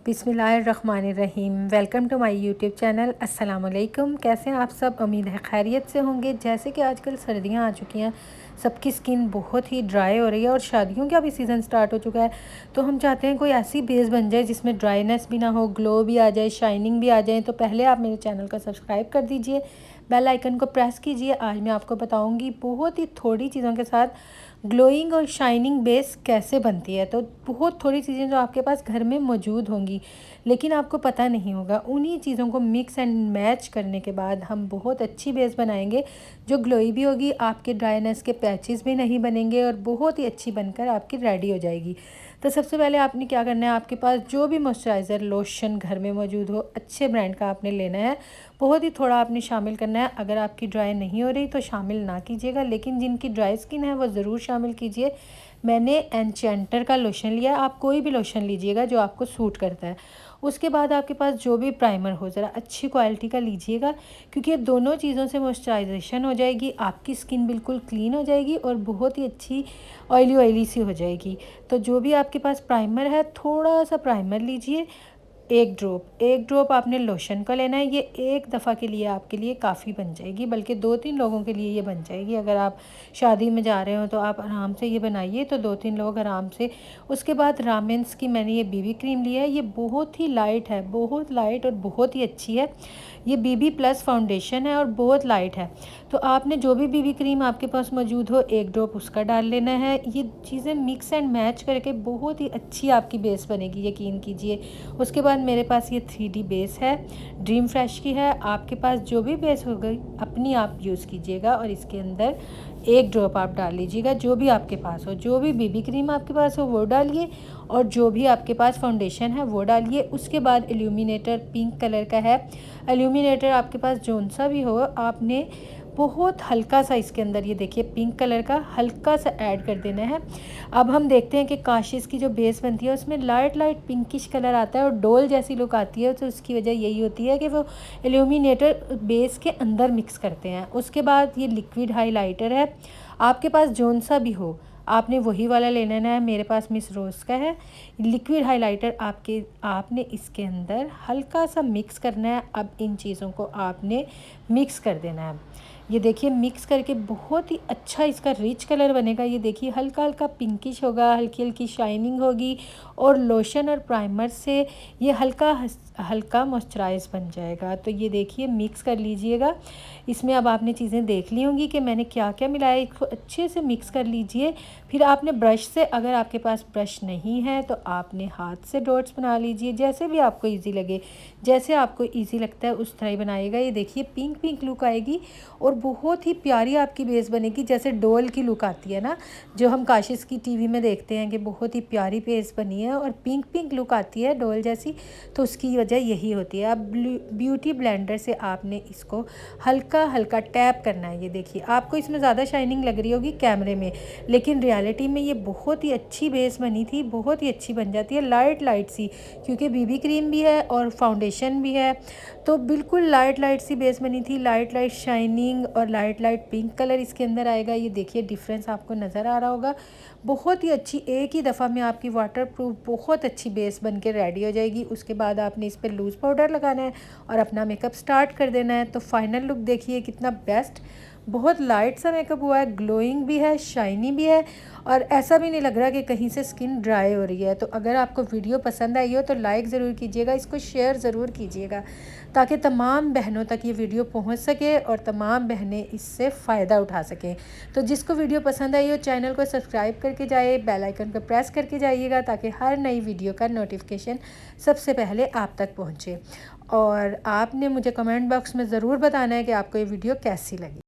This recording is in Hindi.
बिस्मिल्लाहिर्रहमानिर्रहीम। Welcome to my YouTube channel. अस्सलाम वालेकुम। कैसे हैं आप सब? उम्मीद है खैरियत से होंगे। जैसे कि आजकल सर्दियां आ चुकी हैं, सबकी स्किन बहुत ही ड्राई हो रही है और शादियों का भी सीज़न स्टार्ट हो चुका है। तो हम चाहते हैं कोई ऐसी बेस बन जाए जिसमें ड्राइनेस भी ना हो, ग्लो भी आ जाए, शाइनिंग भी आ जाए। तो पहले आप मेरे चैनल को सब्सक्राइब कर दीजिए, बेल आइकन को प्रेस कीजिए। आज मैं आपको बताऊंगी बहुत ही थोड़ी चीज़ों के साथ ग्लोइंग और शाइनिंग बेस कैसे बनती है। तो बहुत थोड़ी चीज़ें जो आपके पास घर में मौजूद होंगी लेकिन आपको पता नहीं होगा, उन्हीं चीज़ों को मिक्स एंड मैच करने के बाद हम बहुत अच्छी बेस बनाएंगे जो ग्लोई भी होगी, आपके ड्राइनेस के पैचेस भी नहीं बनेंगे और बहुत ही अच्छी बनकर आपकी रेडी हो जाएगी। तो सबसे पहले आपने क्या करना है, आपके पास जो भी मॉइस्चराइज़र लोशन घर में मौजूद हो, अच्छे ब्रांड का आपने लेना है। बहुत ही थोड़ा आपने शामिल करना है। अगर आपकी ड्राई नहीं हो रही तो शामिल ना कीजिएगा, लेकिन जिनकी ड्राई स्किन है वो ज़रूर शामिल कीजिए। मैंने एन्चेंटर का लोशन लिया, आप कोई भी लोशन लीजिएगा जो आपको सूट करता है। उसके बाद आपके पास जो भी प्राइमर हो, ज़रा अच्छी क्वालिटी का लीजिएगा, क्योंकि ये दोनों चीज़ों से मॉइस्चराइजेशन हो जाएगी, आपकी स्किन बिल्कुल क्लीन हो जाएगी और बहुत ही अच्छी ऑयली ऑयली सी हो जाएगी। तो जो भी आपके पास प्राइमर है, थोड़ा सा प्राइमर लीजिए, एक ड्रॉप आपने लोशन का लेना है। ये एक दफ़ा के लिए आपके लिए काफ़ी बन जाएगी, बल्कि 2-3 लोगों के लिए ये बन जाएगी। अगर आप शादी में जा रहे हो तो आप आराम से ये बनाइए, तो 2-3 लोग आराम से। उसके बाद रामेंस की मैंने ये बीबी क्रीम लिया है। ये बहुत ही लाइट है, बहुत लाइट और बहुत ही अच्छी है। ये बीबी प्लस फाउंडेशन है और बहुत लाइट है। तो आपने जो भी बीबी क्रीम आपके पास मौजूद हो, एक ड्रॉप उसका डाल लेना है। ये चीज़ें मिक्स एंड मैच करके बहुत ही अच्छी आपकी बेस बनेगी, यकीन कीजिए। उसके बाद मेरे पास ये 3D बेस है, ड्रीम फ्रेश की है। आपके पास जो भी बेस हो गई अपनी आप यूज़ कीजिएगा और इसके अंदर एक ड्रॉप आप डाल लीजिएगा, जो भी आपके पास हो। जो भी बीबी क्रीम आपके पास हो वो डालिए और जो भी आपके पास फाउंडेशन है वो डालिए। उसके बाद इल्यूमिनेटर पिंक कलर का है। इल्यूमिनेटर आपके पास जौन सा भी हो, आपने बहुत हल्का सा इसके अंदर, ये देखिए पिंक कलर का हल्का सा ऐड कर देना है। अब हम देखते हैं कि काशिश की जो बेस बनती है उसमें लाइट लाइट पिंकिश कलर आता है और डोल जैसी लुक आती है। तो उसकी वजह यही होती है कि वो इल्यूमिनेटर बेस के अंदर मिक्स करते हैं। उसके बाद ये लिक्विड हाइलाइटर है, आपके पास जौन सा भी हो आपने वही वाला लेना है। मेरे पास मिस रोज़ का है लिक्विड हाइलाइटर। आपने इसके अंदर हल्का सा मिक्स करना है। अब इन चीज़ों को आपने मिक्स कर देना है। ये देखिए मिक्स करके बहुत ही अच्छा इसका रिच कलर बनेगा। ये देखिए हल्का हल्का पिंकिश होगा, हल्की हल्की शाइनिंग होगी और लोशन और प्राइमर से ये हल्का हल्का मॉइस्चराइज बन जाएगा। तो ये देखिए मिक्स कर लीजिएगा। इसमें अब आपने चीज़ें देख ली होंगी कि मैंने क्या क्या मिलाया। इसको अच्छे से मिक्स कर लीजिए। फिर आपने ब्रश से, अगर आपके पास ब्रश नहीं है तो आपने हाथ से डॉट्स बना लीजिए, जैसे भी आपको ईजी लगे, जैसे आपको ईजी लगता है उस तरह ही बनाइएगा। ये देखिए पिंक पिंक लुक आएगी और बहुत ही प्यारी आपकी बेस बनेगी, जैसे डोल की लुक आती है ना, जो हम काशिश की टीवी में देखते हैं कि बहुत ही प्यारी बेस बनी है और पिंक पिंक लुक आती है डोल जैसी। तो उसकी वजह यही होती है। अब ब्यूटी ब्लेंडर से आपने इसको हल्का हल्का टैप करना है। ये देखिए आपको इसमें ज़्यादा शाइनिंग लग रही होगी कैमरे में, लेकिन रियलिटी में ये बहुत ही अच्छी बेस बनी थी, बहुत ही अच्छी बन जाती है लाइट लाइट सी, क्योंकि बीबी क्रीम भी है और फाउंडेशन भी है। तो बिल्कुल लाइट लाइट सी बेस बनी थी, लाइट लाइट शाइनिंग और लाइट लाइट पिंक कलर इसके अंदर आएगा। ये देखिए डिफरेंस आपको नज़र आ रहा होगा। बहुत ही अच्छी, एक ही दफ़ा में आपकी वाटर प्रूफ बहुत अच्छी बेस बन के रेडी हो जाएगी। उसके बाद आपने इस पर लूज़ पाउडर लगाना है और अपना मेकअप स्टार्ट कर देना है। तो फाइनल लुक देखिए कितना बेस्ट, बहुत लाइट सा मेकअप हुआ है, ग्लोइंग भी है, शाइनी भी है और ऐसा भी नहीं लग रहा कि कहीं से स्किन ड्राई हो रही है। तो अगर आपको वीडियो पसंद आई हो तो लाइक ज़रूर कीजिएगा, इसको शेयर ज़रूर कीजिएगा, ताकि तमाम बहनों तक ये वीडियो पहुंच सके और तमाम बहनें इससे फ़ायदा उठा सकें। तो जिसको वीडियो पसंद आई हो चैनल को सब्सक्राइब करके जाइए, बेल आइकन को प्रेस करके जाइएगा, ताकि हर नई वीडियो का नोटिफिकेशन सबसे पहले आप तक पहुँचे। और आपने मुझे कमेंट बॉक्स में ज़रूर बताना है कि आपको ये वीडियो कैसी लगी।